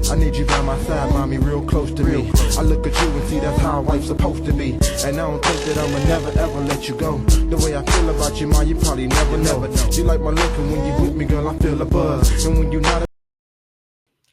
I need you by my side, mommy, real close to me. I look at you and see that's how a wife's supposed to be. And I don't think that I'ma never ever let you go. The way I feel about you, ma, you probably never know. You like my look, and when you with me, girl, I feel a buzz. And when you not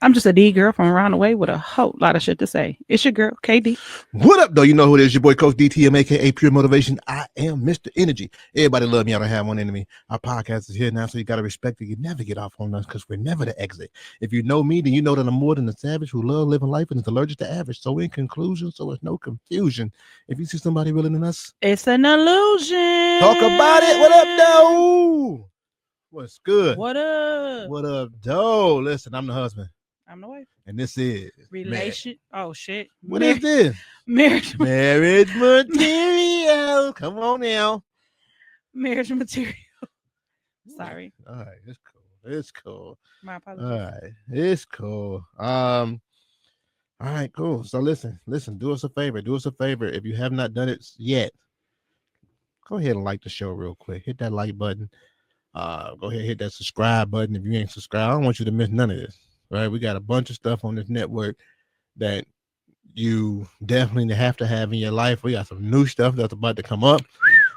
I'm just a D girl from around the way with a whole lot of shit to say. It's your girl, KD. What up, though? You know who it is, your boy, Coach DTM, a.k.a. Pure Motivation. I am Mr. Energy. Everybody love me. I don't have one enemy. Our podcast is here now, so you got to respect it. You never get off on us because we're never the exit. If you know me, then you know that I'm more than a savage who love living life and is allergic to average. So in conclusion, so it's no confusion. If you see somebody realer than us, it's an illusion. Talk about it. What up, though? What's good? What up? What up, though? Listen, I'm the husband. I'm the wife. And this is relation. Oh shit. What is this? Marriage material. Come on now. Marriage material. Sorry. All right, it's cool. It's cool. My apologies. All right, it's cool. All right, cool. So listen. Do us a favor. If you have not done it yet, go ahead and like the show real quick. Hit that like button. Go ahead and hit that subscribe button. If you ain't subscribed, I don't want you to miss none of this. Right, we got a bunch of stuff on this network that you definitely have to have in your life. We got some new stuff that's about to come up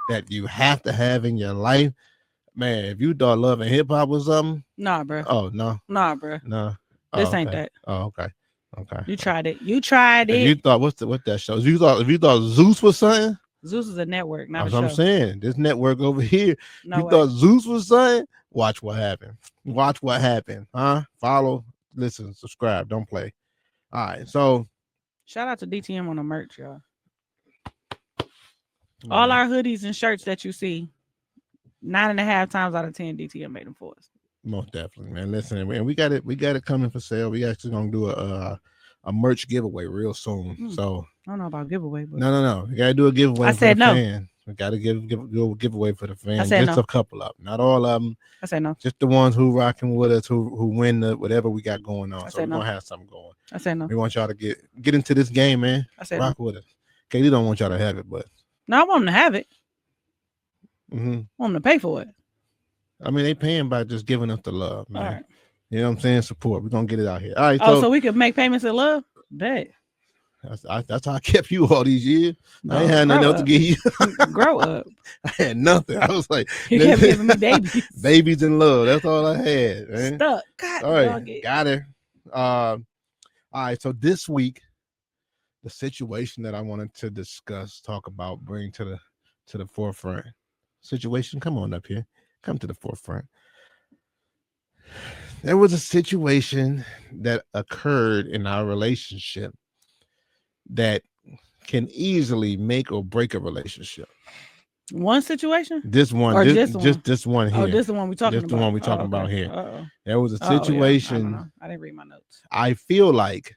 that you have to have in your life. Man, if you thought love and hip hop was something, nah, bro. Oh no, nah, bro. No, this ain't that. Oh, okay. You tried it. If you thought what that show? If you thought Zeus was something, Zeus is a network, not that's a show. what I'm saying. This network over here. No you way. Thought Zeus was something? Watch what happened. Huh? Follow. Listen, subscribe, don't play. All right, so shout out to DTM on the merch, y'all. All our hoodies and shirts that you see, 9.5 times out of 10, DTM made them for us. Most definitely, man. Listen, and we got it coming for sale. We actually gonna do a merch giveaway real soon. So I don't know about giveaway, but no, we gotta do a giveaway. I said no. Fan. We gotta give a giveaway for the fans. I said just no. a couple of them, not all of them. I said no. Just the ones who rocking with us, who win the whatever we got going on. So we're gonna have something going. I said no. We want y'all to get into this game, man. I said rock with us. KD don't want y'all to have it, but no, I want them to have it. Mm-hmm. I want them to pay for it. I mean, they paying by just giving us the love, man. All right. You know what I'm saying? Support. We're gonna get it out here. All right. So we could make payments in love? Bet. That's how I kept you all these years. No, I ain't had nothing else to give you. Grow up. I had nothing. I was like, you kept giving me babies. Babies in love. That's all I had, man. Stuck. God, all right. Got it. All right. So this week, the situation that I wanted to discuss, talk about, bring to the forefront. Situation. Come on up here. Come to the forefront. There was a situation that occurred in our relationship that can easily make or break a relationship. One situation? This one, or just this one here. Oh, this is the one we're talking about. Just the one we're talking about here. Uh-oh. There was a situation. Yeah. I didn't read my notes. I feel like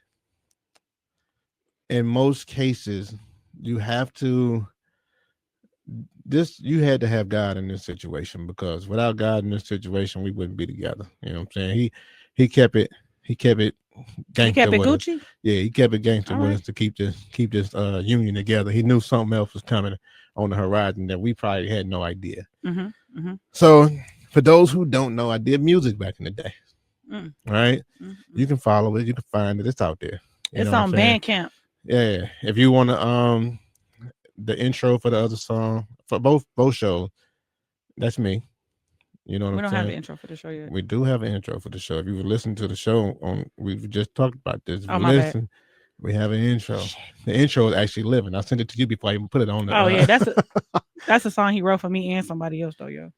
in most cases you have to you had to have God in this situation, because without God in this situation, we wouldn't be together. You know what I'm saying? He kept it gangster. He kept it Gucci? Yeah, he kept it gangster with us to keep this union together. He knew something else was coming on the horizon that we probably had no idea. Mm-hmm, mm-hmm. So for those who don't know, I did music back in the day. Right? Mm-hmm. You can follow it, you can find it, it's out there. It's on Bandcamp. Yeah. If you want to the intro for the other song for both shows, that's me. You know what I'm saying? We don't have an intro for the show yet. We do have an intro for the show. If you would listen to the show, we've just talked about this. Bad. We have an intro. Shit. The intro is actually living. I sent it to you before I even put it on. Yeah, that's a song he wrote for me and somebody else though, yo.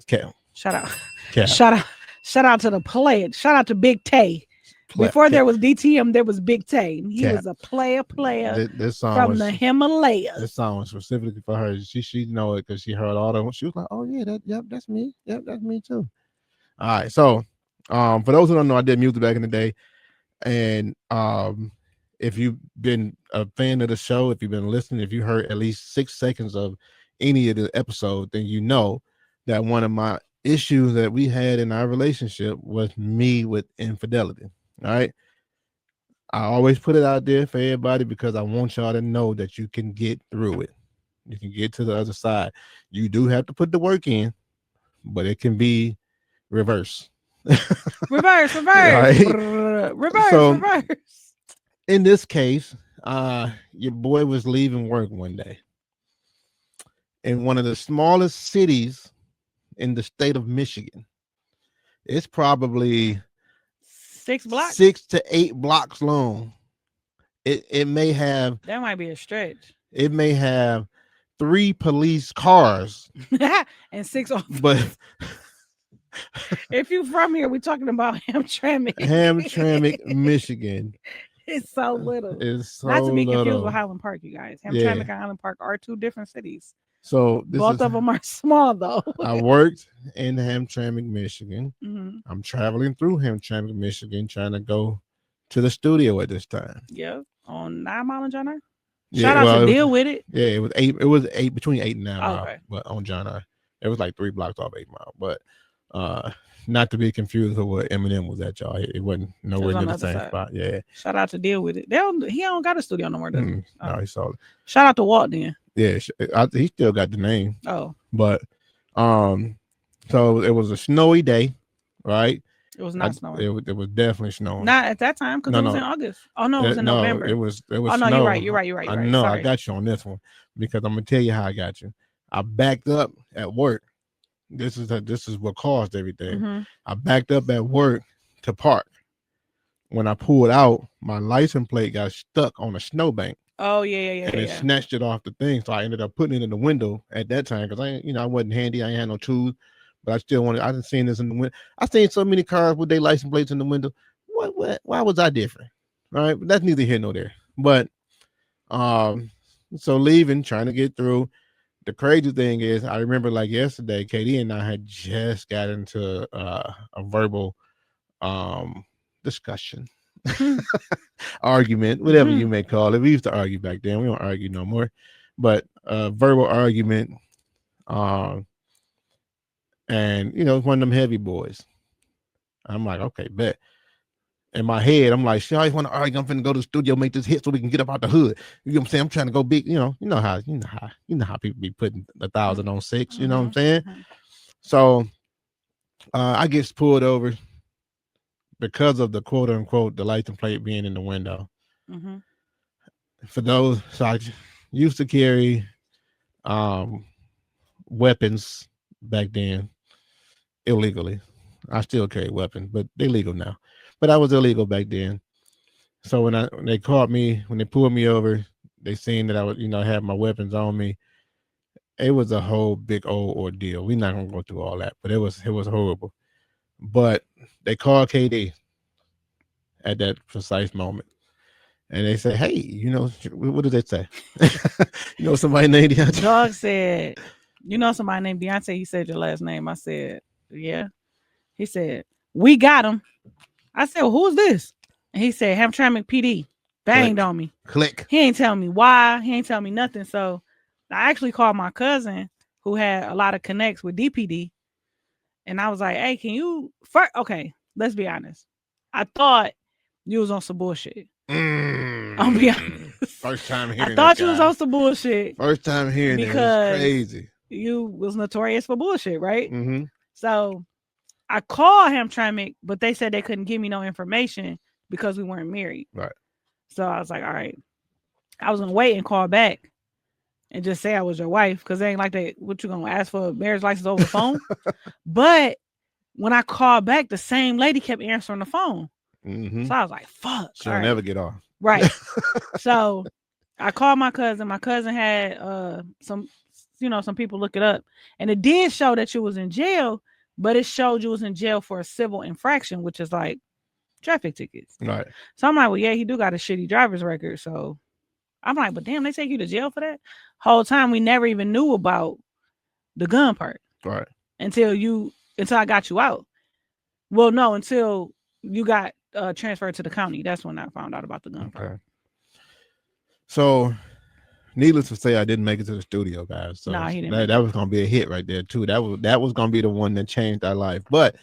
Cap. Shout out. Cap. Shout out to the player. Shout out to Big Tay. Before there was DTM, there was Big Tay. He was a player this song from the Himalayas. This song was specifically for her. She know it because she heard all the. She was like, "Oh yeah, that's me. Yep, that's me too." All right, so for those who don't know, I did music back in the day, and if you've been a fan of the show, if you've been listening, if you heard at least 6 seconds of any of the episode, then you know that one of my issues that we had in our relationship was me with infidelity. All right. I always put it out there for everybody because I want y'all to know that you can get through it. You can get to the other side. You do have to put the work in, but it can be reverse. Reverse. Right? Reverse. In this case, your boy was leaving work one day in one of the smallest cities in the state of Michigan. It's probably 6 blocks. 6 to 8 blocks long. It may have. That might be a stretch. It may have 3 police cars and 6 officers. But if you from here, we're talking about Hamtramck, Michigan. It's so little. It's so not to be confused little. with Highland Park, you guys. Hamtramck and Highland Park are 2 different cities. So both of them are small, though. I worked in Hamtramck, Michigan. Mm-hmm. I'm traveling through Hamtramck, Michigan, trying to go to the studio at this time. Yeah, on 9 Mile and John R. Shout out to Deal With It. Yeah, it was 8. It was 8 between 8 and 9 Mile, okay. But on John R. It was like 3 blocks off 8 Mile. But not to be confused with what Eminem was at, y'all. It wasn't nowhere near the same spot. Yeah. Shout out to Deal With It. He don't got a studio no more, does he? No, he saw it. Shout out to Walt then. Yeah, he still got the name. Oh. But so it was a snowy day, right? It was not snowing. It was definitely snowing. Not at that time because it was in August. Oh no, it was in November. It was. Oh no, snow. You're right. I know. I got you on this one because I'm gonna tell you how I got you. I backed up at work. This is what caused everything. Mm-hmm. I backed up at work to park. When I pulled out, my license plate got stuck on a snowbank. Oh yeah. And it snatched it off the thing, so I ended up putting it in the window at that time because I wasn't handy. I ain't had no tools, but I still wanted. I didn't see this in the window. I seen so many cars with their license plates in the window. What? Why was I different? All right, but that's neither here nor there. But so leaving, trying to get through. The crazy thing is, I remember like yesterday, Katie and I had just got into a verbal discussion. Argument, whatever you may call it. We used to argue back then. We don't argue no more, but verbal argument. And it's one of them heavy boys. I'm like, okay, bet. In my head, I'm like, shit, I always want to argue. I'm finna go to the studio, make this hit so we can get up out the hood. You know what I'm saying? I'm trying to go big. You know how people be putting 1,000 on 6. You know what I'm saying? So I get pulled over because of the quote unquote the license plate being in the window. Mm-hmm. For those, so I used to carry weapons back then illegally. I still carry weapons, but they're legal now. But I was illegal back then. So when they caught me, when they pulled me over, they seen that I was, had my weapons on me. It was a whole big old ordeal. We're not gonna go through all that, but it was horrible. But they called KD at that precise moment. And they said, hey, what did they say? Somebody named Deontay. Dog said, somebody named Deontay. He said your last name. I said, yeah. He said, we got him. I said, well, who's this? And he said, Hamtramck PD. Banged on me. Click. He ain't tell me why. He ain't tell me nothing. So I actually called my cousin who had a lot of connects with DPD. And I was like, hey, can you first? Okay, let's be honest. I thought you was on some bullshit. I'll be honest. First time hearing I thought you was on some bullshit. First time hearing it. Because it's crazy. You was notorious for bullshit, right? Mm-hmm. So I called Hamtramck, but they said they couldn't give me no information because we weren't married. Right. So I was like, all right. I was gonna wait and call back and just say I was your wife because they ain't like that. What you gonna ask for a marriage license over the phone? But when I called back, the same lady kept answering the phone. Mm-hmm. So I was like, fuck. She'll never get off. Right. So I called my cousin. My cousin had some people look it up. And it did show that you was in jail, but it showed you was in jail for a civil infraction, which is like traffic tickets. Right. So I'm like, well, yeah, he do got a shitty driver's record. So I'm like, but damn, they take you to jail for that? Whole time we never even knew about the gun part. Right. Until I got you out. Well, no, until you got transferred to the county. That's when I found out about the gun part. So needless to say, I didn't make it to the studio, guys. So he didn't. That was gonna be a hit right there too. That was gonna be the one that changed our life. But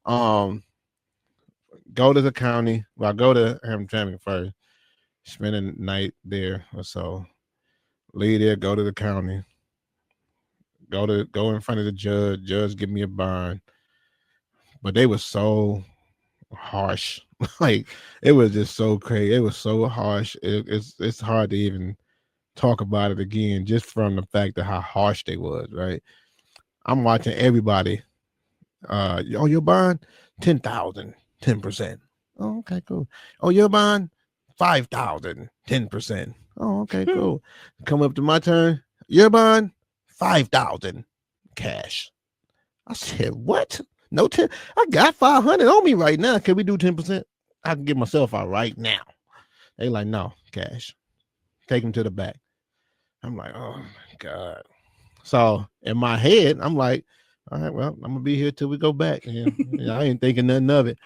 go to the county. Well, I go to Hamtramck first, spend a night there or so. Leave there, go to the county. Go in front of the judge. Judge give me a bond. But they were so harsh. Like it was just so crazy. It was so harsh. It's hard to even talk about it again, just from the fact of how harsh they was. Right. I'm watching everybody. Oh, your bond 10,000, 10%. Oh, okay, cool. Oh, your bond 5,000, 10%. Oh, okay, cool. Come up to my turn. Your bond 5,000 cash. I said, what? No 10. I got 500 on me right now. Can we do 10%? I can get myself out right now. They like, no, cash. Take him to the back. I'm like, oh my God. So in my head, I'm like, all right, well, I'm gonna be here till we go back. And I ain't thinking nothing of it.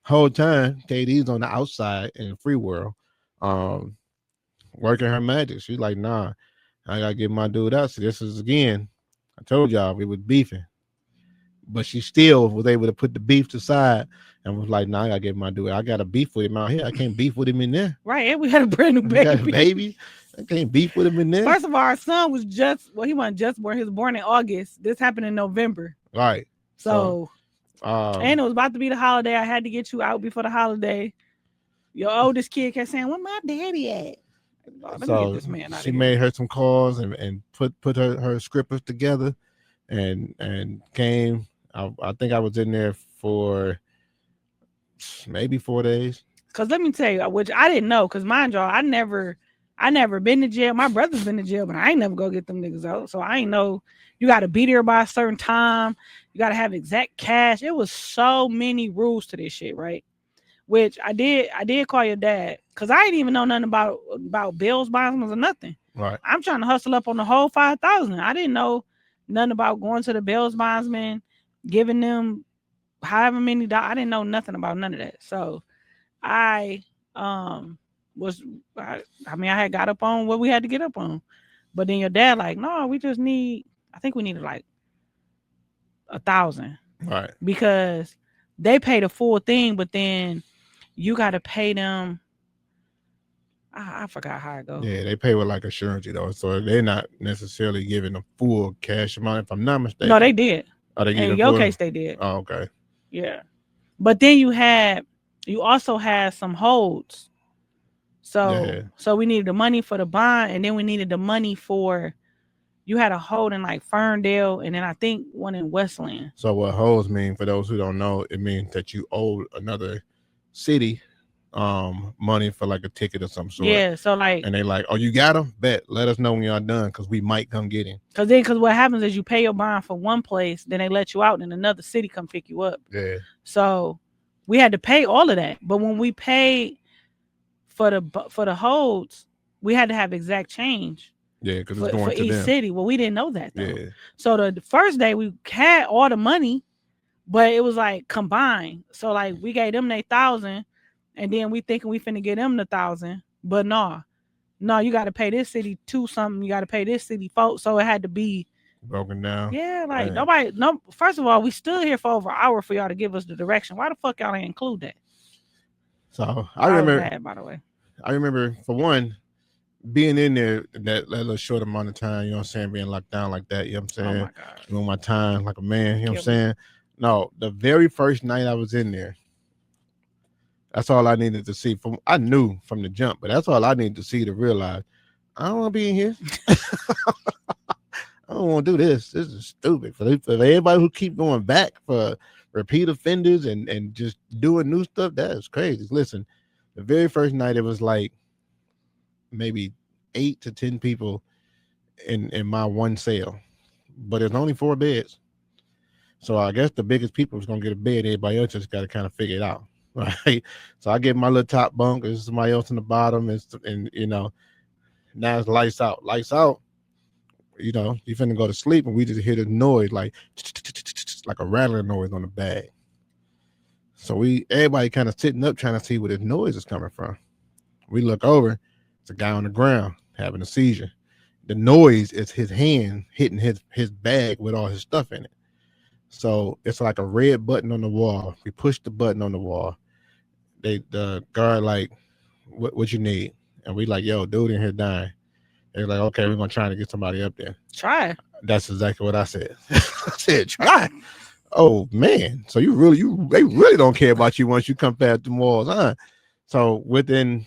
Whole time, KD's on the outside in the free world, working her magic. She's like, nah, I gotta get my dude out. So this is again, I told y'all we was beefing. But she still was able to put the beef to side and was like, nah, I gotta get my dude. I got a beef with him out here. I can't beef with him in there. Right. And we had a brand new I got a baby. baby. I can't beef with him in there. First of all, our son was he wasn't just born. He was born in August. This happened in November. Right. So and it was about to be the holiday. I had to get you out before the holiday. Your oldest kid kept saying, "Where my daddy at?" Oh, let me get this man out she of made here. her some calls and put her scripters together and came. I think I was in there for maybe 4 days. Cause let me tell you, which I didn't know, cause mind y'all, I never been to jail. My brother's been to jail, but I ain't never go get them niggas out. So I ain't know you got to be there by a certain time. You got to have exact cash. It was so many rules to this shit, right? Which I did call your dad, cause I didn't even know nothing about bills, bonds, or nothing. Right. I'm trying to hustle up on the whole 5,000. I didn't know nothing about going to the bills bondsman, giving them however many dollars. I didn't know nothing about none of that. So I had got up on what we had to get up on. But then your dad like, no, we needed like 1,000. Right. Because they pay the full thing, but then you got to pay them. I forgot how it goes. Yeah, they pay with like assurance, so they're not necessarily giving a full cash amount, if I'm not mistaken. No, they did. Oh, they in your case, they did. Oh, okay. Yeah. But then you also had some holds. So we needed the money for the bond, and then we needed the money for, you had a hold in like Ferndale, and then I think one in Westland. So what holds mean, for those who don't know, it means that you owe another city money for like a ticket or some sort. Yeah, so like, and they like, oh, you got him? Bet, let us know when y'all done, because we might come get him. Because what happens is you pay your bond for one place, then they let you out, and another city come pick you up. Yeah. So we had to pay all of that, but when we paid for the holds, we had to have exact change. Yeah, because it's going for to each them. city. Well, we didn't know that though. Yeah. So the first day we had all the money, but it was like combined. So like we gave them 1,000, and then we thinking we finna get them 1,000, but no, you got to pay this city 2 something. You got to pay this city 4. So it had to be broken down. Yeah, like no. First of all, we stood here for over an hour for y'all to give us the direction. Why the fuck y'all ain't include that? So I remember. Mad, by the way, I remember, for one, being in there that little short amount of time, you know what I'm saying, being locked down like that, you know what I'm saying? Oh my God. Doing my time like a man, you know what I'm saying? No, the very first night I was in there, that's all I needed to see. I knew from the jump, but that's all I needed to see to realize I don't want to be in here. I don't want to do this. This is stupid. For everybody who keep going back for repeat offenders and just doing new stuff, that is crazy. Listen, the very first night it was like maybe 8 to 10 people in my one cell, but there's only 4 beds. So I guess the biggest people is gonna get a bed. Everybody else just got to kind of figure it out, right? So I get my little top bunk. There's somebody else in the bottom, and now it's lights out. Lights out. You finna go to sleep, and we just hear the noise like a rattling noise on the bag. So everybody kind of sitting up trying to see where this noise is coming from. We look over. It's a guy on the ground having a seizure. The noise is his hand hitting his bag with all his stuff in it. So it's like a red button on the wall. We push the button on the wall. The guard like, what you need? And we like, yo, dude in here dying. They're like, okay, we're gonna try to get somebody up there. Try. That's exactly what I said. I said, try. Oh man, so they really don't care about you once you come past the walls, huh? So within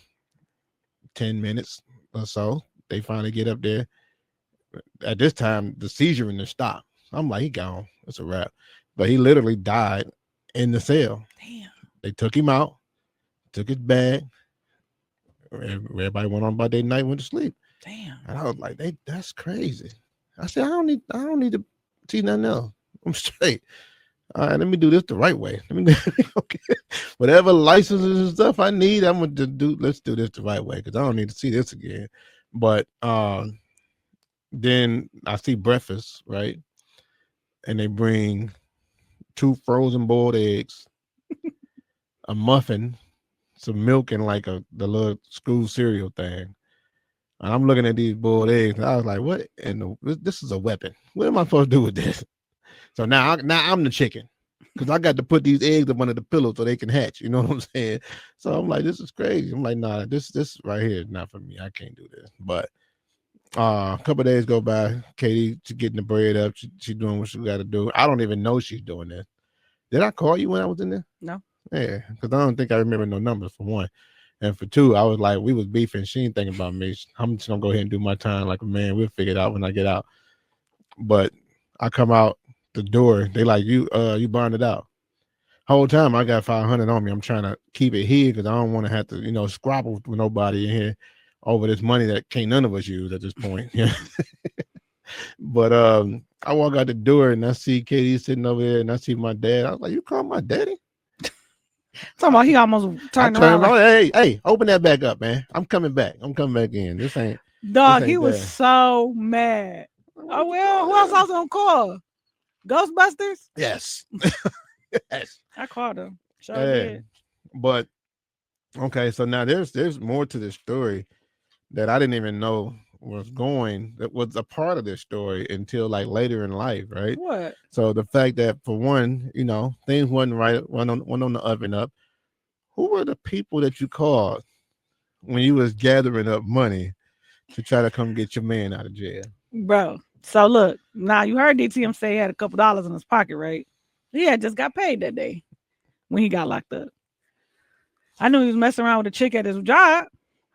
10 minutes or so, they finally get up there. At this time, the seizure in the stop. I'm like, he gone. It's a wrap. But he literally died in the cell. Damn. They took him out, took his bag. Everybody went on about their night, went to sleep. Damn. And I was like, that's crazy. I said, I don't need to see nothing else. I'm straight. All right, let me do this the right way. Let me okay. Whatever licenses and stuff I need, I'm gonna do. Let's do this the right way because I don't need to see this again. But then I see breakfast, right? And they bring 2 frozen boiled eggs, a muffin, some milk, and like the little school cereal thing. And I'm looking at these boiled eggs, and I was like, "What? And this is a weapon. What am I supposed to do with this?" So now I'm the chicken because I got to put these eggs up under the pillow so they can hatch. You know what I'm saying? So I'm like, this is crazy. I'm like, nah, this right here is not for me. I can't do this. But a couple of days go by. Katie, she getting the bread up. She doing what she got to do. I don't even know she's doing this. Did I call you when I was in there? No. Yeah, because I don't think I remember no numbers for one. And for two, I was like, we was beefing. She ain't thinking about me. I'm just gonna go ahead and do my time like a man. We'll figure it out when I get out. But I come out the door, they like, you burned it out. Whole time I got 500 on me. I'm trying to keep it here because I don't want to have to, squabble with nobody in here over this money that can't none of us use at this point. Yeah. But I walk out the door and I see Katie sitting over there and I see my dad. I was like, you call my daddy? Talking about he almost turned around. Like, hey, open that back up, man. I'm coming back. I'm coming back in. This ain't dog. This ain't he was there. so mad. Oh well, who else I was gonna call? Ghostbusters? Yes. Yes. I called him. Sure Yeah. did. But okay, so now there's more to this story that I didn't even know that was a part of this story until like later in life, right? What? So the fact that for one, things wasn't right, went on the up and up. Who were the people that you called when you was gathering up money to try to come get your man out of jail? Bro, so look, now you heard DTM say he had a couple dollars in his pocket, right? He had just got paid that day when he got locked up. I knew he was messing around with a chick at his job.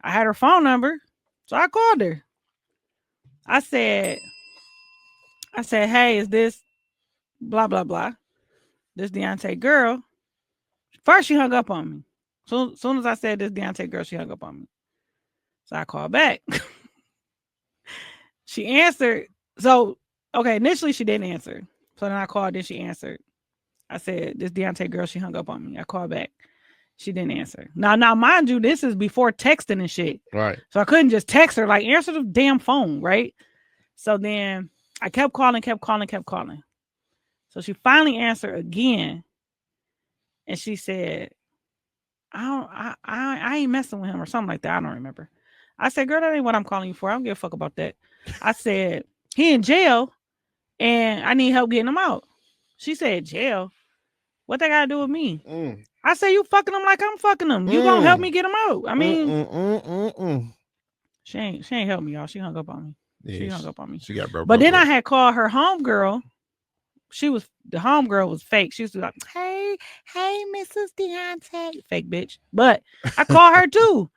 I had her phone number, so I called her. I said, hey, is this blah, blah, blah? This Deontay girl. First, she hung up on me. So soon as I said this Deontay girl, she hung up on me. So I called back. She answered. So, okay, initially she didn't answer. So then I called, then she answered. I said, this Deontay girl, she hung up on me. I called back. She didn't answer. Now, mind you, this is before texting and shit. Right. So I couldn't just text her, like, answer the damn phone, right? So then I kept calling. So she finally answered again. And she said, I ain't messing with him or something like that. I don't remember. I said, girl, that ain't what I'm calling you for. I don't give a fuck about that. I said, he in jail and I need help getting him out. She said, jail? What they got to do with me? I said, you fucking him like I'm fucking him. You gonna help me get him out? I mean, she ain't help me, y'all. She hung up on me. Yeah, she hung up on me. She got broke. But then I had called her homegirl. The homegirl was fake. She was like, hey, Mrs. Deontay. Fake bitch. But I called her too.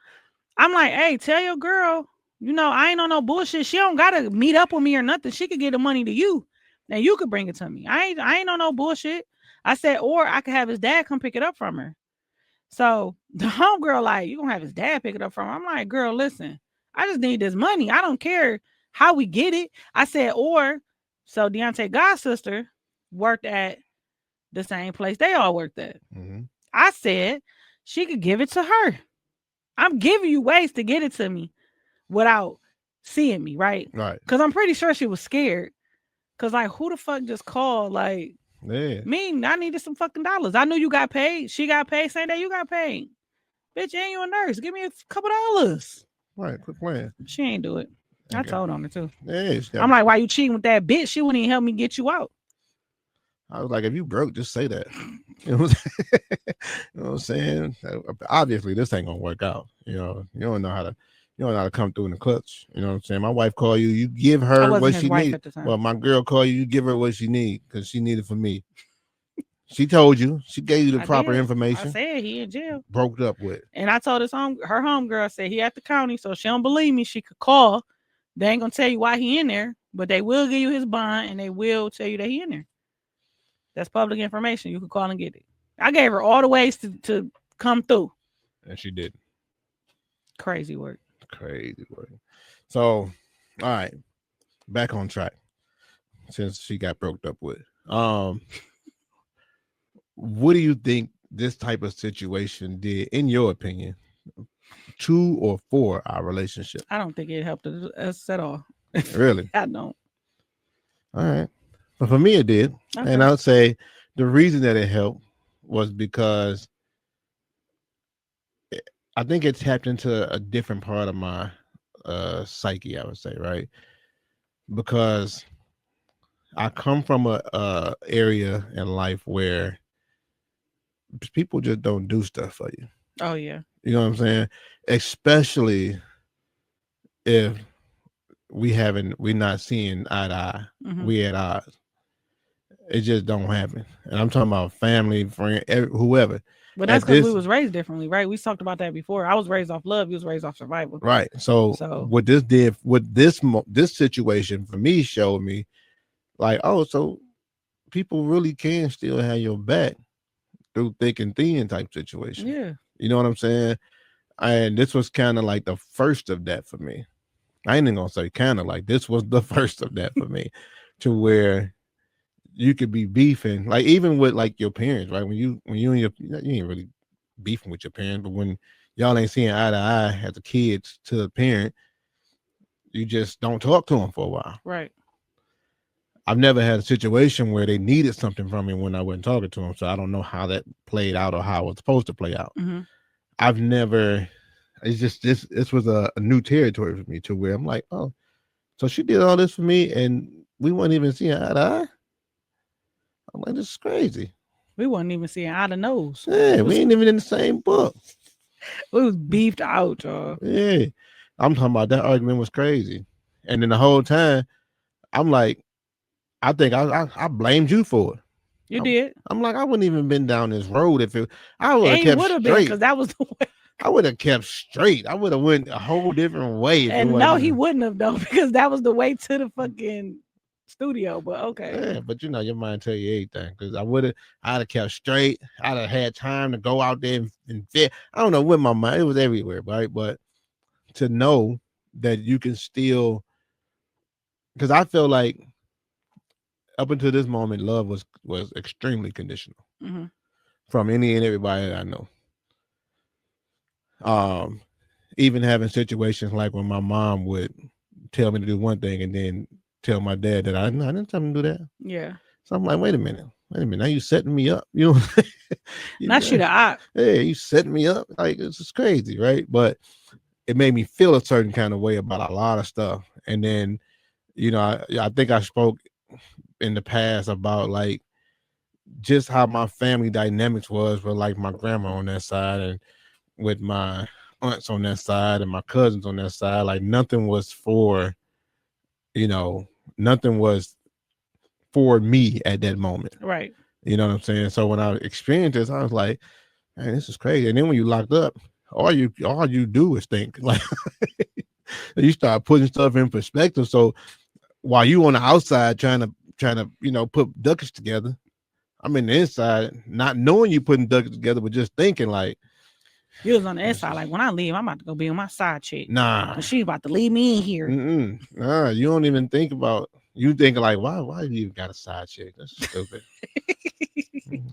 I'm like, hey, tell your girl, I ain't on no bullshit. She don't gotta meet up with me or nothing. She could get the money to you. And you could bring it to me. I ain't on no bullshit. I said, or I could have his dad come pick it up from her. So the homegirl, like, you gonna have his dad pick it up from her. I'm like, girl, listen, I just need this money. I don't care how we get it. I said, so Deontay God's sister worked at the same place they all worked at. Mm-hmm. I said she could give it to her. I'm giving you ways to get it to me without seeing me, right? Right. Because I'm pretty sure she was scared. Because, like, who the fuck just called? Like, me, I needed some fucking dollars. I knew you got paid. She got paid. Same day you got paid. Bitch, ain't you a nurse? Give me a couple dollars. Right, quit playing. She ain't do it. Okay. I told on her, too. Yeah, I'm like, why you cheating with that bitch? She wouldn't even help me get you out. I was like, if you broke, just say that. You know what I'm saying? Obviously, this ain't gonna work out. You don't know how to come through in the clutch. You know what I'm saying? My wife call you, you give her what she needs. Well, my girl call you, you give her what she needs because she needed for me. She told you. She gave you the I proper did. I information. said he in jail. Broke up with. And I told her homegirl said he at the county, so she don't believe me. She could call. They ain't gonna tell you why he in there, but they will give you his bond and they will tell you that he in there. That's public information. You can call and get it. I gave her all the ways to come through. And she did. Crazy work. Crazy work. So, all right. Back on track. Since she got broke up with. What do you think this type of situation did, in your opinion, to or for our relationship? I don't think it helped us at all. Really? I don't. All right. But for me, it did. Okay. And I would say the reason that it helped was because I think it tapped into a different part of my psyche, I would say, right? Because I come from a area in life where people just don't do stuff for you. Oh yeah. You know what I'm saying? Especially if we're not seeing eye to eye. Mhm. We at odds. It just don't happen. And I'm talking about family, friend, whoever. But that's because we was raised differently, right? We talked about that before. I was raised off love. You was raised off survival. Right. So what this did, what this situation for me showed me, like, oh, so people really can still have your back through thick and thin type situation. Yeah. You know what I'm saying? And this was kind of like the first of that for me. I ain't even gonna say kind of, like this was the first of that for me, to where you could be beefing, like even with like your parents, right? When you and you ain't really beefing with your parents, but when y'all ain't seeing eye to eye as a kid to a parent, you just don't talk to them for a while. Right. I've never had a situation where they needed something from me when I wasn't talking to them, so I don't know how that played out or how it was supposed to play out. Mm-hmm. I've never. It's just this was a new territory for me, to where I'm like, oh, so she did all this for me and we weren't even seeing eye to eye. I'm like, this is crazy. We wasn't even seeing eye to nose. Yeah, we ain't even in the same book. We was beefed out, y'all. Yeah, I'm talking about that argument was crazy, and then the whole time, I'm like, I think I blamed you for it. You did. I'm like, I wouldn't even been down this road if I would have kept straight. Been, because that was the way. I would have kept straight. I would have went a whole different way. And no, he wouldn't have though, because that was the way to the fucking studio. But okay. Yeah, but you know, your mind tell you everything. Because I'd have kept straight. I'd have had time to go out there and fit. I don't know what my mind. It was everywhere, right? But to know that you can still, because I feel like up until this moment, love was extremely conditional from any and everybody that I know. Even having situations like when my mom would tell me to do one thing and then tell my dad that I didn't tell him to do that. Yeah. So I'm like, wait a minute. Now you setting me up. You know, not you the op. Hey, you setting me up. Like, this is crazy, right? But it made me feel a certain kind of way about a lot of stuff. And then, you know, I think I spoke in the past about like just how my family dynamics was with like my grandma on that side and with my aunts on that side and my cousins on that side. Like nothing was for me at that moment. Right. You know what I'm saying? So when I experienced this, I was like, man, this is crazy. And then when you locked up, all you do is think. Like you start putting stuff in perspective. So while you on the outside trying to put ducats together, I'm in the inside not knowing you putting ducats together, but just thinking like, you was on the inside, like when I leave, I'm about to go be on my side chick. Nah, and she's about to leave me in here. Nah, you don't even think about. You think like, why do you got a side chick? That's stupid.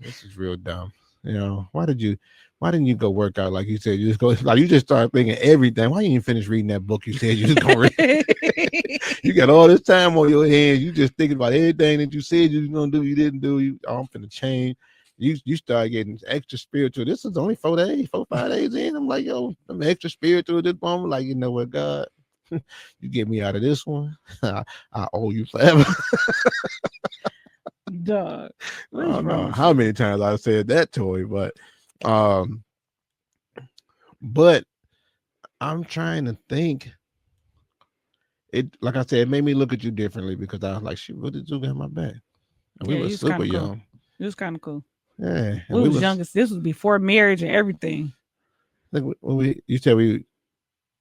This is real dumb. You know, why didn't you go work out like you said? You just go like you just start thinking everything. Why you didn't finish reading that book you said you was gonna read? You got all this time on your hands. You just thinking about everything that you said you was gonna do. You didn't do. I'm finna change. You start getting extra spiritual. This is only 4 days, 5 days in. I'm like, yo, I'm extra spiritual at this moment. Like, you know what, God, you get me out of this one. I owe you forever. Dog. I don't know how many times I said that to him, but I'm trying to think. It, like I said, it made me look at you differently because I was like, she really do got my back. And we were super young. It was kind of cool. Yeah, We was youngest. This was before marriage and everything. Look, you said we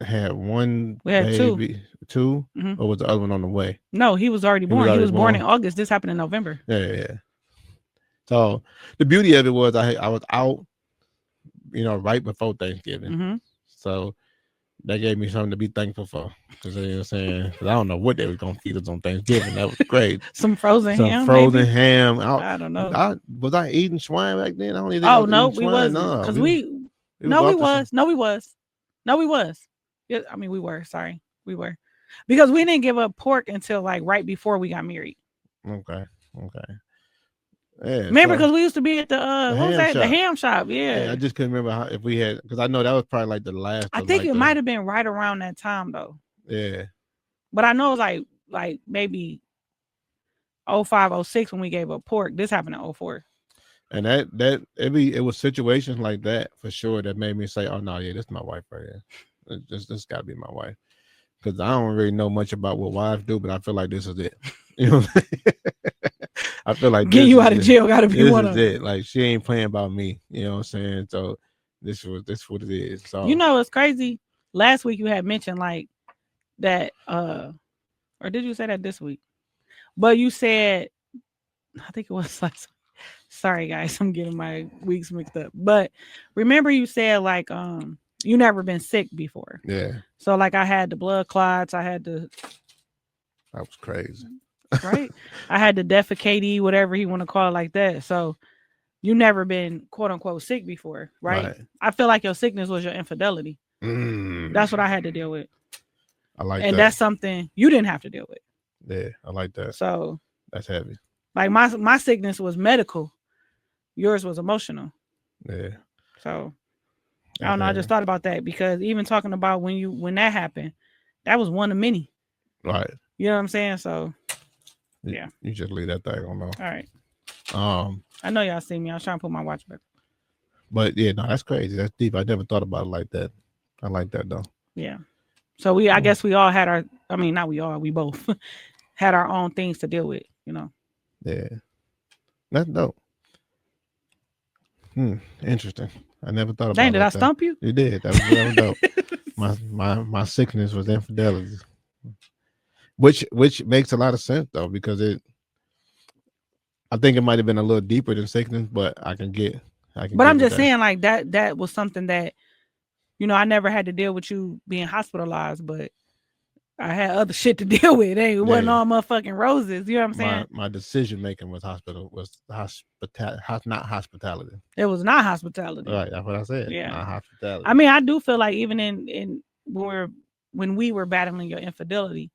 had one. We had baby, two, Mhm. or was the other one on the way? No, he was already born. He was born in August. This happened in November. Yeah. So the beauty of it was I was out, right before Thanksgiving. Mm-hmm. So that gave me something to be thankful for. Because you know what I'm saying? 'Cause I don't know what they were gonna feed us on Thanksgiving. That was great. Some frozen ham. Frozen maybe? ham. I don't know. Was I eating swine back then? I don't even think Oh I was no, eating we swine. wasn't. Because we was. Yeah, I mean, we were. Sorry, we were. Because we didn't give up pork until like right before we got married. Okay. Yeah, remember, because we used to be at the what was that? The ham shop. Yeah. I just couldn't remember if we had, because I know that was probably like the last. I think it might have been right around that time though. Yeah. But I know it was like maybe 05, 06 when we gave up pork. This happened in 04. And it was situations like that for sure that made me say, oh no, yeah, this is my wife right here. This gotta be my wife. Because I don't really know much about what wives do, but I feel like this is it. You know what I'm saying? I feel like getting you out of jail gotta be one of them. It. Like she ain't playing about me. You know what I'm saying? So this what it is. So it's crazy. Last week you had mentioned like that, or did you say that this week? But you said, I think it was like, sorry guys, I'm getting my weeks mixed up. But remember you said like you never been sick before. Yeah. So like I had the blood clots, that was crazy. Right? I had the defecate, whatever you want to call it like that. So you never been quote unquote sick before, right? I feel like your sickness was your infidelity. That's what I had to deal with. I like and that. That's something you didn't have to deal with. Yeah, I like that. So that's heavy. Like my sickness was medical. Yours was emotional. Yeah. So I don't know. I just thought about that because even talking about when that happened, that was one of many. Right. You know what I'm saying? So yeah. You just leave that thing on. All right. I know y'all see me. I was trying to put my watch back. But yeah, no, that's crazy. That's deep. I never thought about it like that. I like that though. Yeah. So I guess we all had we both had our own things to deal with, Yeah. That's dope. Interesting. I never thought about Dang, did I stump you? You did. That was dope. My sickness was infidelity. Which makes a lot of sense though, because I think it might have been a little deeper than sickness, but I can get. But I'm just saying, like that was something that, I never had to deal with you being hospitalized, but I had other shit to deal with. It wasn't all motherfucking roses. You know what I'm saying? My decision making was not hospitality. It was not hospitality. Right, that's what I said. Yeah, not hospitality. I mean, I do feel like even in when we were battling your infidelity,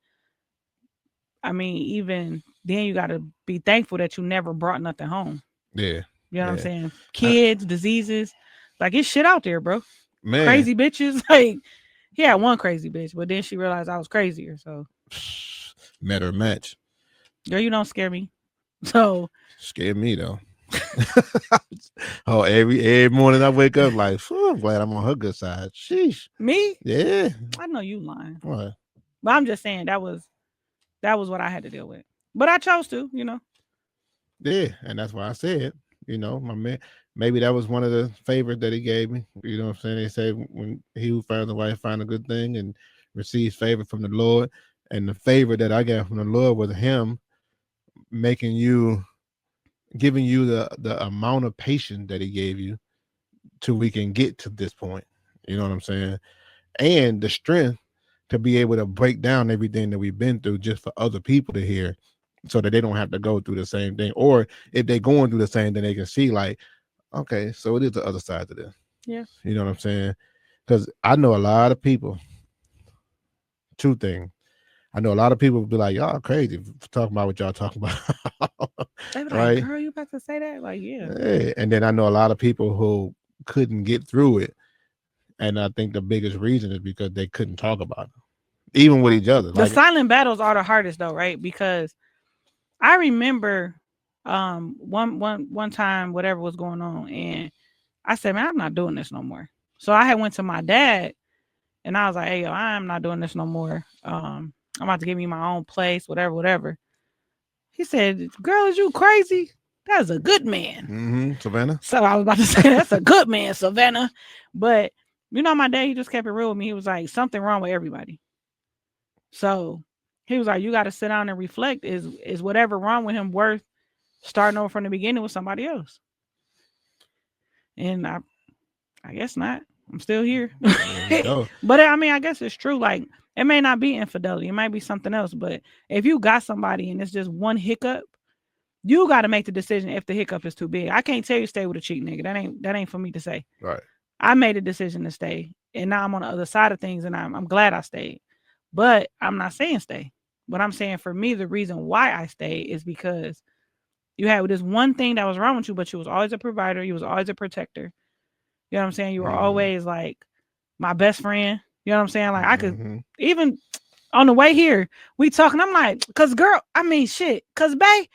I mean, even then you got to be thankful that you never brought nothing home. Yeah. You know what I'm saying? Kids, diseases, like it's shit out there, bro. Man. Crazy bitches. Like, he had one crazy bitch, but then she realized I was crazier. So, met her match. Girl, you don't scare me. So, scare me though. Every morning I wake up like, I'm glad I'm on her good side. Sheesh. Me? Yeah. I know you lying. What? But I'm just saying that was what I had to deal with. But I chose to, Yeah, and that's why I said, my man, maybe that was one of the favors that he gave me. You know what I'm saying? They say when he who finds a wife find a good thing and receives favor from the Lord. And the favor that I got from the Lord was him giving you the amount of patience that he gave you till we can get to this point. You know what I'm saying? And the strength to be able to break down everything that we've been through just for other people to hear, so that they don't have to go through the same thing. Or if they're going through the same thing, they can see like, okay, so it is the other side to this. Yeah. You know what I'm saying? Because I know a lot of people. Two things. I know a lot of people will be like, y'all crazy talking about what y'all talking about. They be like, girl, you about to say that? Like, yeah. Hey. And then I know a lot of people who couldn't get through it. And I think the biggest reason is because they couldn't talk about it. Even with each other. The silent battles are the hardest though, right? Because I remember one time, whatever was going on, and I said, man, I'm not doing this no more. So I had went to my dad and I was like, hey, yo, I'm not doing this no more. I'm about to give me my own place, whatever. He said, girl, is you crazy? That's a good man. Savannah. So I was about to say, that's a good man, Savannah. But my dad, he just kept it real with me. He was like, something wrong with everybody. So he was like, you got to sit down and reflect. Is whatever wrong with him worth starting over from the beginning with somebody else? And I guess not. I'm still here. But I mean, I guess it's true. Like, it may not be infidelity. It might be something else. But if you got somebody and it's just one hiccup, you got to make the decision if the hiccup is too big. I can't tell you stay with a cheat nigga. That ain't for me to say. Right. I made a decision to stay, and now I'm on the other side of things, and I'm glad I stayed. But I'm not saying stay. But I'm saying for me, the reason why I stayed is because you had this one thing that was wrong with you, but you was always a provider. You was always a protector. You know what I'm saying? You were always like my best friend. You know what I'm saying? Like I could even on the way here, we talking. I'm like, cause girl, I mean shit, cause bae,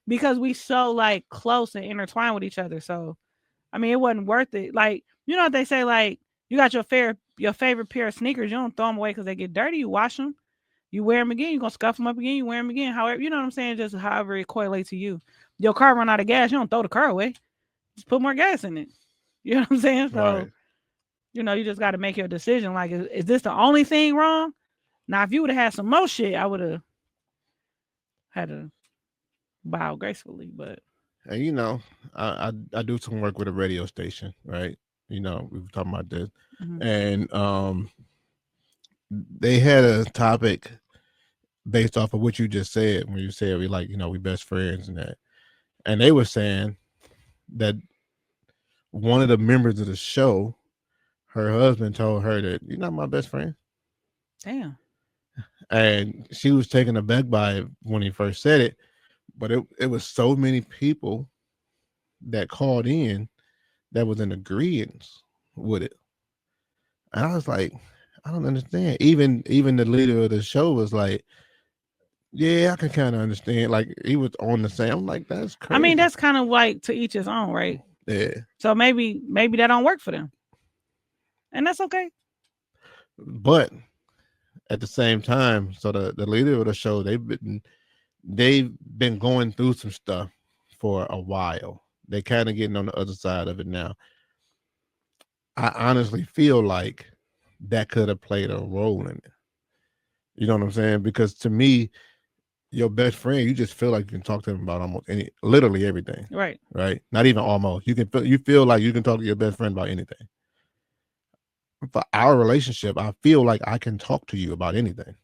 because we so like close and intertwined with each other. So I mean, it wasn't worth it. Like, you know what they say, like, you got your favorite pair of sneakers, you don't throw them away because they get dirty. You wash them, you wear them again, you're gonna scuff them up again, you wear them again. However, you know what I'm saying? Just however it correlates to you. Your car run out of gas, you don't throw the car away. Just put more gas in it. You know what I'm saying? So right. you just got to make your decision. Like, is this the only thing wrong? Now, if you would have had some more shit, I would have had to bow gracefully. But and I do some work with a radio station, right? We were talking about this, and they had a topic based off of what you just said when you said we best friends and that, and they were saying that one of the members of the show, her husband told her that you're not my best friend. Damn. And she was taken aback by it when he first said it, but it was so many people that called in that was in agreement with it. And I was like, I don't understand. Even the leader of the show was like, yeah, I can kind of understand. Like, he was on the same. I'm like, that's crazy. I mean, that's kind of like to each his own, right? Yeah. So maybe that don't work for them. And that's okay. But at the same time, so the leader of the show, they've been going through some stuff for a while. They kind of getting on the other side of it now. I honestly feel like that could have played a role in it. You know what I'm saying? Because to me, your best friend, you just feel like you can talk to them about literally everything. Right. Right. Not even almost. You feel like you can talk to your best friend about anything. For our relationship, I feel like I can talk to you about anything.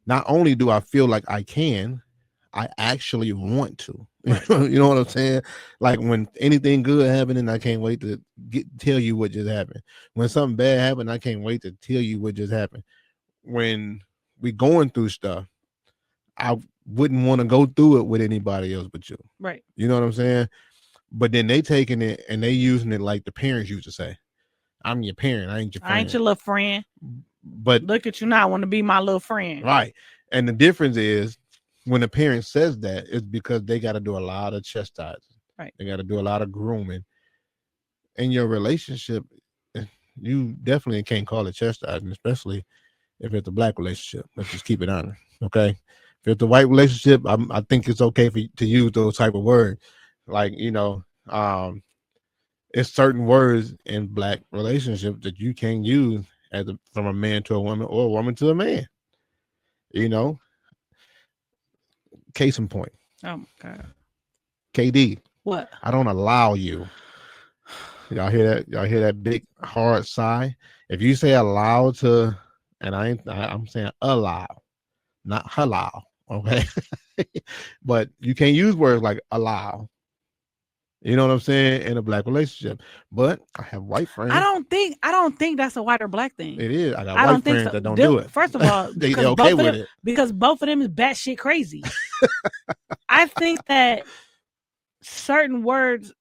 Not only do I feel like I can, I actually want to. Right. You know what I'm saying? Like, when anything good happening, I can't wait to tell you what just happened. When something bad happened, I can't wait to tell you what just happened. When we going through stuff, I wouldn't want to go through it with anybody else but you. Right. You know what I'm saying? But then they taking it and they using it like the parents used to say. I'm your parent. I ain't your friend. I ain't your little friend. But look at you now. I want to be my little friend. Right. And the difference is when the parent says that, it's because they got to do a lot of chastising. Right. They got to do a lot of grooming. In your relationship, you definitely can't call it chastising, especially if it's a black relationship. Let's just keep it honest. Okay. If it's a white relationship, I think it's okay to use those type of words. Like, it's certain words in black relationships that you can't use from a man to a woman or a woman to a man. Case in point. Oh my God. KD. What? I don't allow you. Y'all hear that? Y'all hear that big hard sigh? If you say allow to, and I'm saying allow, not halal. Okay. But you can't use words like allow. You know what I'm saying? In a black relationship. But I have white friends. I don't think that's a white or black thing. It is. I got white friends that don't do it. First of all, they're okay with it. Because both of them is batshit crazy. I think that certain words,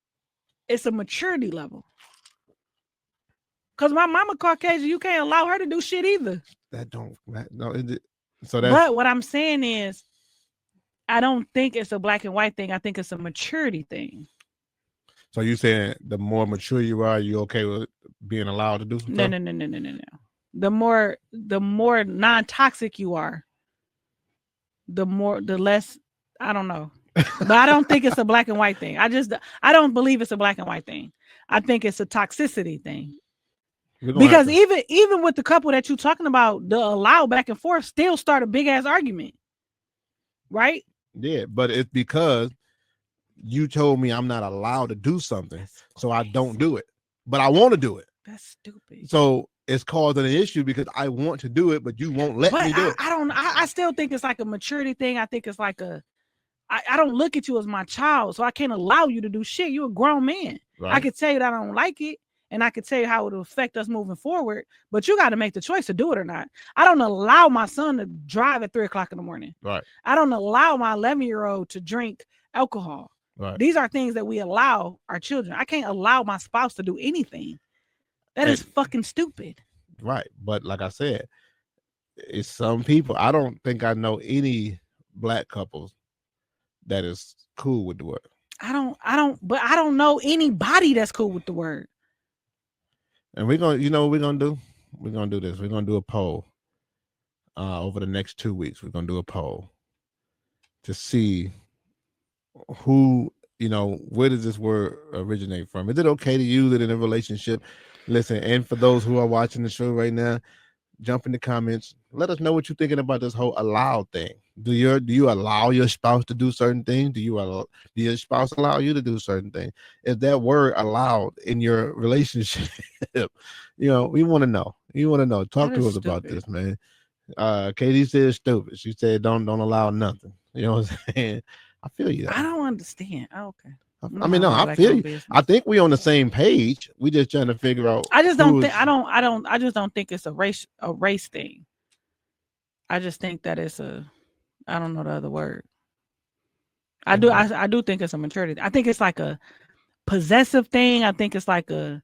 it's a maturity level. Because my mama Caucasian, you can't allow her to do shit either. But what I'm saying is, I don't think it's a black and white thing. I think it's a maturity thing. So you saying the more mature you are, you okay with being allowed to do something? No. The more non-toxic you are, the less, I don't know. But I don't think it's a black and white thing. I don't believe it's a black and white thing. I think it's a toxicity thing. Because even with the couple that you're talking about, the allow back and forth still start a big ass argument. Right? Yeah, but it's because you told me I'm not allowed to do something, so I don't do it. But I want to do it. That's stupid. So it's causing an issue because I want to do it, but you won't let me do it. I still think it's like a maturity thing. I think it's like I don't look at you as my child, so I can't allow you to do shit. You're a grown man. Right. I could tell you that I don't like it, and I could tell you how it'll affect us moving forward, but you got to make the choice to do it or not. I don't allow my son to drive at 3:00 in the morning. Right. I don't allow my 11-year-old to drink alcohol. Right. These are things that we allow our children. I can't allow my spouse to do anything. That is fucking stupid. Right. But like I said, it's some people. I don't think I know any black couples that is cool with the word. I don't know anybody that's cool with the word. And we're gonna, you know what we're gonna do? We're gonna do this. We're gonna do a poll over the next 2 weeks. We're gonna do a poll to see who, you know, where does this word originate from? Is it okay to use it in a relationship? Listen, and for those who are watching the show right now, jump in the comments. Let us know what you're thinking about this whole allow thing. Do you allow your spouse to do certain things? Do your spouse allow you to do certain things? Is that word allowed in your relationship? You know, we want to know. You want to know. Talk to us about this, man. Katie said stupid. She said don't allow nothing. You know what I'm saying? I feel you. I don't understand. Oh, okay. I mean, no, I feel you. Business. I think we're on the same page. We just trying to figure out. I just don't think. I just don't think it's a race thing. I just think that it's I don't know the other word. I do think it's a maturity. I think it's like a possessive thing. I think it's like I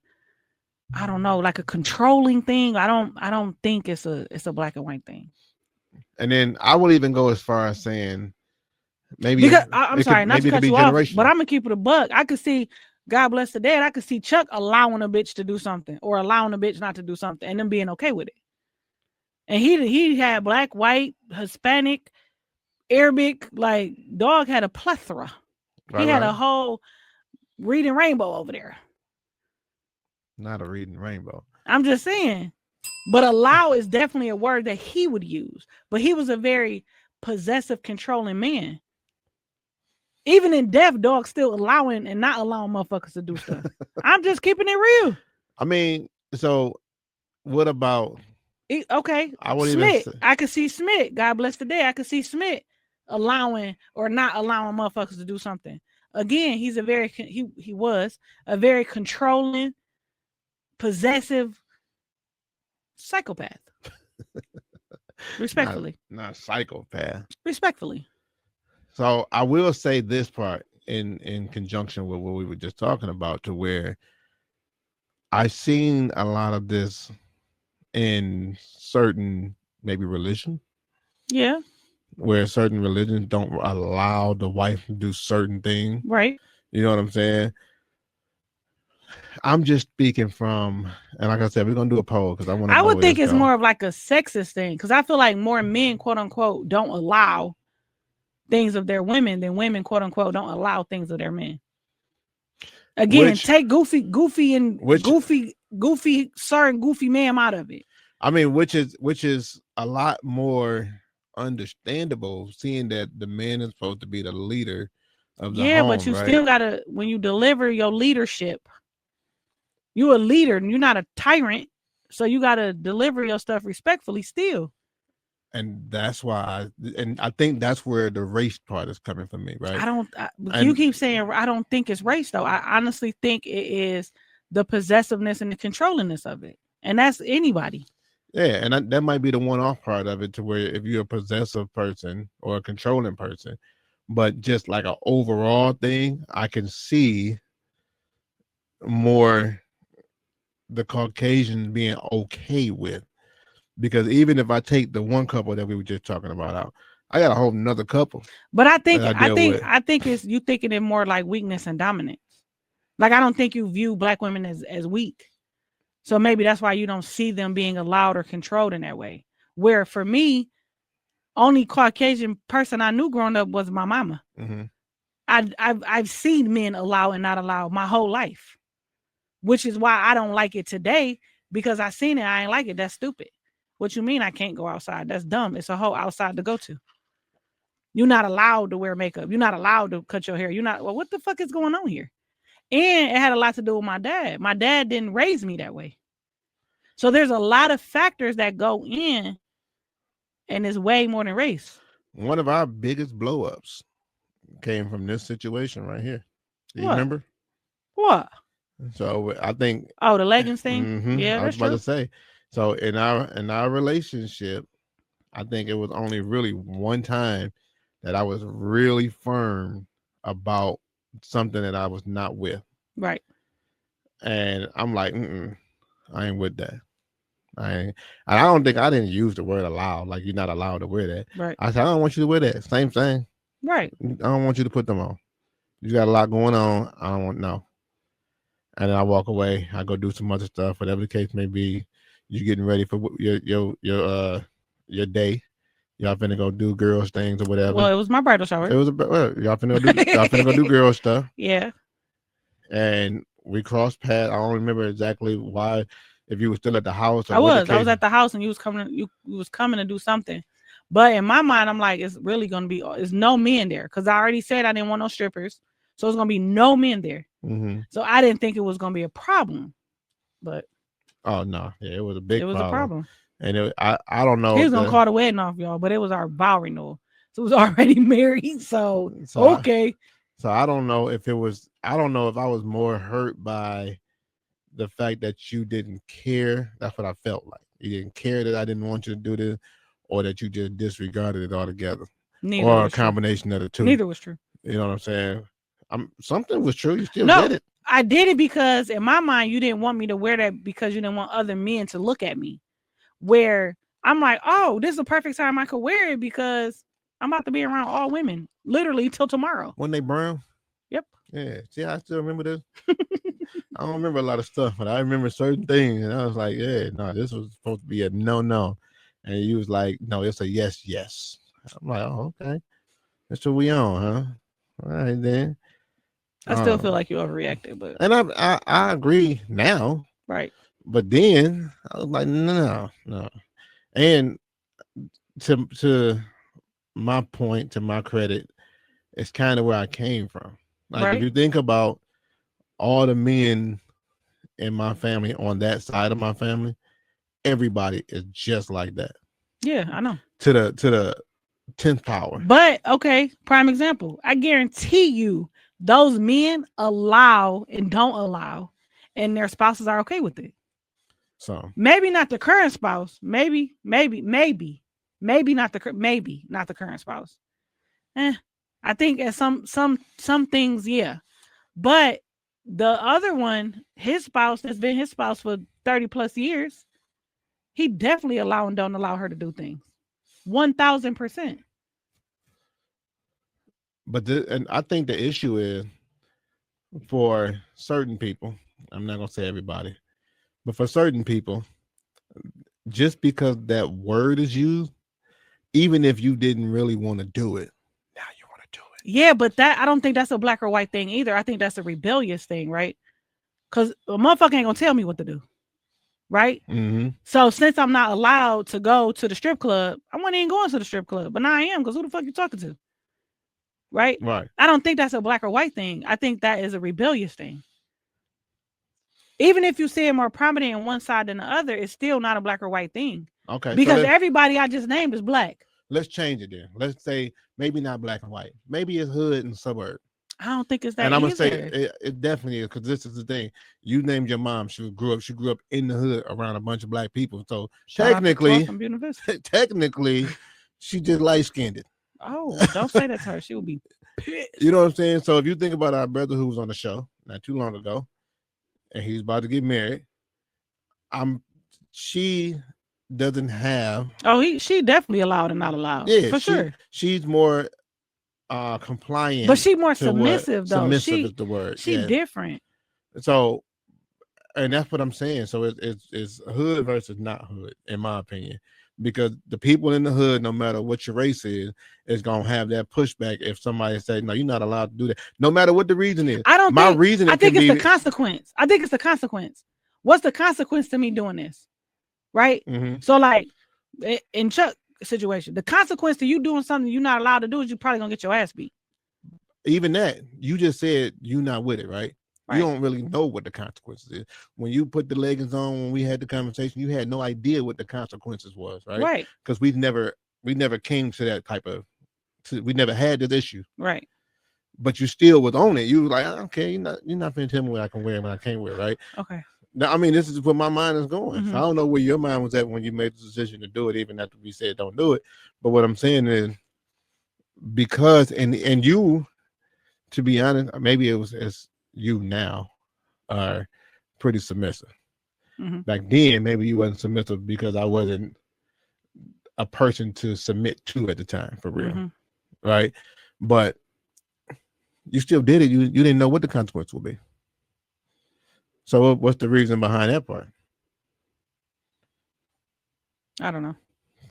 don't know, like a controlling thing. I don't think it's a black and white thing. And then I will even go as far as saying maybe because I'm sorry, not to cut you off, but I'm gonna keep it a buck. I could see, God bless the dead, I could see Chuck allowing a bitch to do something or allowing a bitch not to do something and them being okay with it. And he had black, white, Hispanic, Arabic, like dog had a plethora. He had a whole reading rainbow over there. Not a reading rainbow. I'm just saying. But allow is definitely a word that he would use. But he was a very possessive, controlling man. Even in death, dog still allowing and not allowing motherfuckers to do stuff. I'm just keeping it real. I mean, so what about okay, Smith? I could see Smith. God bless the day. I could see Smith allowing or not allowing motherfuckers to do something. Again, he was a very controlling, possessive psychopath. Respectfully. Not psychopath. Respectfully. So I will say this part in conjunction with what we were just talking about, to where I've seen a lot of this in certain maybe religion. Yeah. Where certain religions don't allow the wife to do certain things. Right. You know what I'm saying? I'm just speaking from, and like I said, we're gonna do a poll because I would think it's more of like a sexist thing, because I feel like more men, quote unquote, don't allow things of their women than women, quote unquote, don't allow things of their men. Again, take goofy sir and goofy ma'am out of it. I mean, which is a lot more understandable, seeing that the man is supposed to be the leader of the home, but you still gotta, when you deliver your leadership, you're a leader and you're not a tyrant, so you gotta deliver your stuff respectfully still. And that's why I think that's where the race part is coming from me, right? You keep saying I don't think it's race, though. I honestly think it is the possessiveness and the controllingness of it, and that's anybody. Yeah, and that might be the one-off part of it, to where if you're a possessive person or a controlling person, but just like an overall thing, I can see more the Caucasians being okay with. Because even if I take the one couple that we were just talking about out, I got a whole nother couple. But I think it's you thinking it more like weakness and dominance. Like, I don't think you view black women as weak. So maybe that's why you don't see them being allowed or controlled in that way. Where for me, only Caucasian person I knew growing up was my mama. Mm-hmm. I've seen men allow and not allow my whole life, which is why I don't like it today, because I seen it. I ain't like it. That's stupid. What you mean I can't go outside? That's dumb. It's a whole outside to go to. You're not allowed to wear makeup. You're not allowed to cut your hair. You're not. Well, what the fuck is going on here? And it had a lot to do with my dad. My dad didn't raise me that way. So there's a lot of factors that go in, and it's way more than race. One of our biggest blow-ups came from this situation right here. Do you What? remember? What? So I think. Oh, the leggings thing. Yeah, I was about true. to say. So in our relationship, I think it was only really one time that I was really firm about something that I was not with. Right. And I'm like, I ain't with that. I don't think I didn't use the word allow. Like, you're not allowed to wear that. Right. I said, I don't want you to wear that. Same thing. Right. I don't want you to put them on. You got a lot going on. I don't want no. And then I walk away. I go do some other stuff, whatever the case may be. You getting ready for your day. Y'all finna go do girls things or whatever. Well, it was my bridal shower. It was y'all finna go do girl stuff. Yeah. And we crossed paths. I don't remember exactly why. If you were still at the house, or I was at the house, and you was coming to do something. But in my mind, I'm like, it's really gonna be, it's no men there, because I already said I didn't want no strippers, so it's gonna be no men there. Mm-hmm. So I didn't think it was gonna be a problem, but oh no, yeah, it was a big. It was a problem, and I don't know. He was gonna call the wedding off, y'all, but it was our vow renewal, so it was already married. So okay. So I don't know if it was. I don't know if I was more hurt by the fact that you didn't care. That's what I felt like. You didn't care that I didn't want you to do this, or that you just disregarded it altogether. Neither or a combination of the two. Neither was true. You know what I'm saying? Something was true. You still no, did it. I did it because in my mind, you didn't want me to wear that because you didn't want other men to look at me. Where I'm like, oh, this is the perfect time I could wear it because I'm about to be around all women, literally till tomorrow. When they brown? Yep. Yeah. See, I still remember this. I don't remember a lot of stuff, but I remember certain things. And I was like, yeah, no, this was supposed to be a no. And you was like, no, it's a yes. I'm like, oh, okay. That's what we on, huh? All right, then. I still feel like you overreacted, but and I agree now. Right. But then I was like, no. And to my point, to my credit, it's kind of where I came from. Like, right. If you think about all the men in my family on that side of my family, everybody is just like that. Yeah, I know. To the 10th power. But okay, prime example. I guarantee you those men allow and don't allow, and their spouses are okay with it. So maybe not the current spouse. Maybe not the current spouse. I think at some things, yeah. But the other one, his spouse that's been his spouse for 30 plus years, he definitely allow and don't allow her to do things. 1000%. But and I think the issue is for certain people, I'm not gonna say everybody, but for certain people, just because that word is used, even if you didn't really want to do it, now you want to do it. Yeah, but I don't think that's a black or white thing either. I think that's a rebellious thing, right? Because a motherfucker ain't gonna tell me what to do. Right? Mm-hmm. So since I'm not allowed to go to the strip club, I wasn't even going to the strip club, but now I am, because who the fuck you talking to? Right? Right. I don't think that's a black or white thing. I think that is a rebellious thing. Even if you see it more prominent in one side than the other, it's still not a black or white thing. Okay. Because everybody I just named is black. Let's change it then. Let's say maybe not black and white. Maybe it's hood and suburb. I don't think it's that. And I'm gonna say it definitely is, because this is the thing. You named your mom. She grew up in the hood around a bunch of black people. So technically, she just light skinned. Oh, don't say that to her. She will be pissed. You know what I'm saying? So if you think about our brother who was on the show not too long ago, and he's about to get married, she doesn't have. Oh, she definitely allowed and not allowed. Yeah, for sure. She's more compliant, but she's more submissive though. Submissive is the word. She's different. So, and that's what I'm saying. So it's hood versus not hood, in my opinion. because the people in the hood, no matter what your race is gonna have that pushback if somebody say, no, you're not allowed to do that, no matter what the reason is. I don't. My reason. I think it's the consequence. I think it's the consequence. What's the consequence to me doing this? Right. Mm-hmm. So like in Chuck's situation, the consequence to you doing something you're not allowed to do is you probably gonna get your ass beat. Even that, you just said you're not with it, right? Right. You don't really know what the consequences is. When you put the leggings on, when we had the conversation, you had no idea what the consequences was, right? Right. Because we never came to that type of, we never had this issue. Right. But you still was on it. You was like, okay, you're not finna tell me what I can wear and what I can't wear, right? Okay. Now, I mean, this is where my mind is going. Mm-hmm. So I don't know where your mind was at when you made the decision to do it, even after we said don't do it. But what I'm saying is, because and you, to be honest, maybe it was as you now are pretty submissive. Mm-hmm. Back then, maybe you wasn't submissive because I wasn't a person to submit to at the time, for real, mm-hmm. right? But you still did it. You didn't know what the consequence would be. So what's the reason behind that part? I don't know.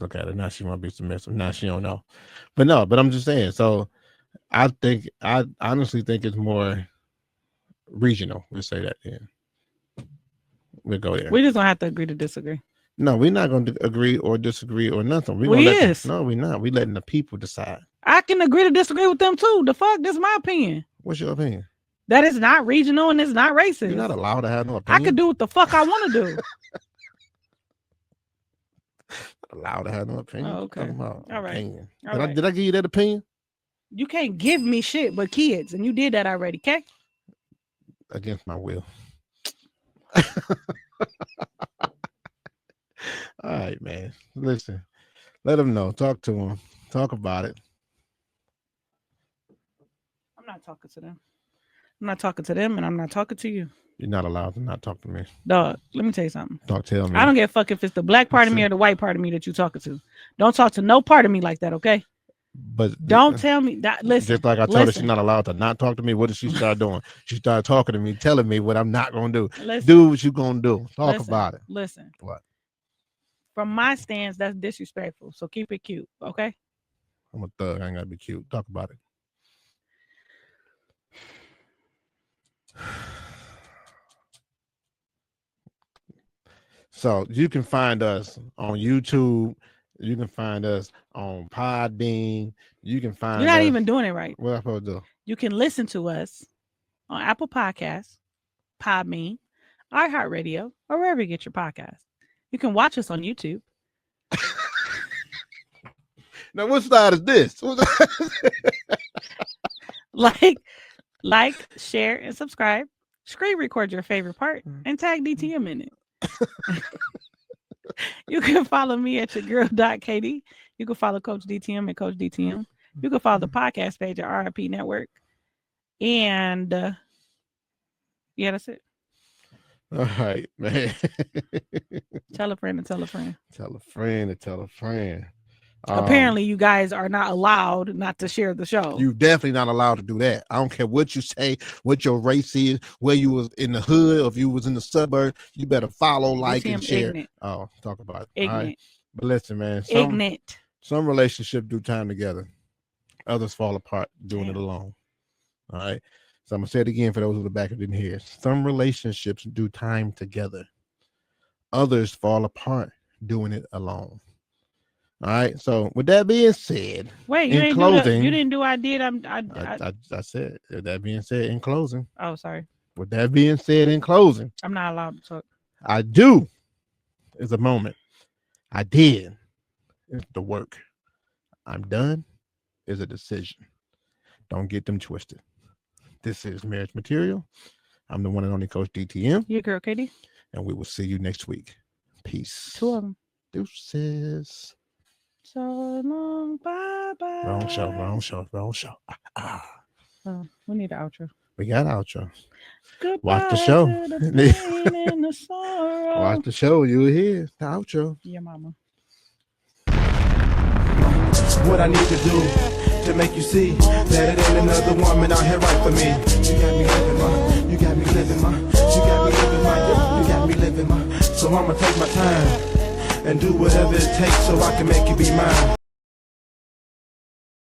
Look at her. Now she want to be submissive. Now she don't know. But I'm just saying. So I honestly think it's more regional. We'll say that then. We'll go there. We're just gonna have to agree to disagree. No, we're not going to agree or disagree or nothing. No, we're not. We're letting the people decide. I can agree to disagree with them too. The fuck? This is my opinion. What's your opinion? That is not regional and it's not racist. You're not allowed to have no opinion. I can do what the fuck I want to do. Allowed to have no opinion. Oh, okay. All right. Opinion. All right. Did I give you that opinion? You can't give me shit but kids, and you did that already, okay? Against my will. All right, man. Listen, let them know. Talk to them. Talk about it. I'm not talking to them. I'm not talking to them, and I'm not talking to you. You're not allowed to not talk to me. Dog, let me tell you something. Tell me. I don't give a fuck if it's the black part of me or the white part of me that you talking to. Don't talk to no part of me like that, okay? But don't tell me that. Listen, just like I told her she's not allowed to not talk to me. What did she start doing? She started talking to me, telling me what I'm not gonna do. Do what you gonna do. Talk about it. Listen. What? From my stance, that's disrespectful. So keep it cute, okay? I'm a thug. I ain't gotta be cute. Talk about it. So you can find us on YouTube. You can find us on Podbean. You can find You're not even doing it right. What am I supposed to do? You can listen to us on Apple Podcasts, Podbean, iHeartRadio, or wherever you get your podcasts. You can watch us on YouTube. Now, what side is this? Like, share, and subscribe. Screen record your favorite part and tag DTM in it. You can follow me at yourgirl.kd. You can follow Coach DTM at Coach DTM. You can follow the podcast page at RIP Network. And yeah, that's it. All right, man. Tell a friend and tell a friend. Tell a friend and tell a friend. Apparently, you guys are not allowed not to share the show. You definitely not allowed to do that. I don't care what you say, what your race is, where you was in the hood, or if you was in the suburb. You better follow, like, and share. Ignorant. Oh, talk about it. Ignorant. All right? But listen, man. Some relationships do time together. Others fall apart doing it alone. All right. So I'm gonna say it again for those who are back and didn't hear. Some relationships do time together. Others fall apart doing it alone. All right. So with that being said, wait, you didn't do I did. I said, with that being said, in closing. Oh, sorry. With that being said, in closing, I'm not allowed to talk. I do is a moment. I did is the work. I'm done is a decision. Don't get them twisted. This is Marriage Material. I'm the one and only Coach DTM. Your girl, Katie. And we will see you next week. Peace. 2 of them. Deuces. So long, bye-bye. Wrong show. We need an outro. We got an outro. Goodbye. Watch the show. The Watch the show. You hear the outro. Yeah, mama. What I need to do to make you see that it ain't another woman out here right for me. You got me living, ma. You got me living, ma. You got me living, ma. You got me living, ma. So I'ma take my time. and do whatever it takes so I can make you be mine.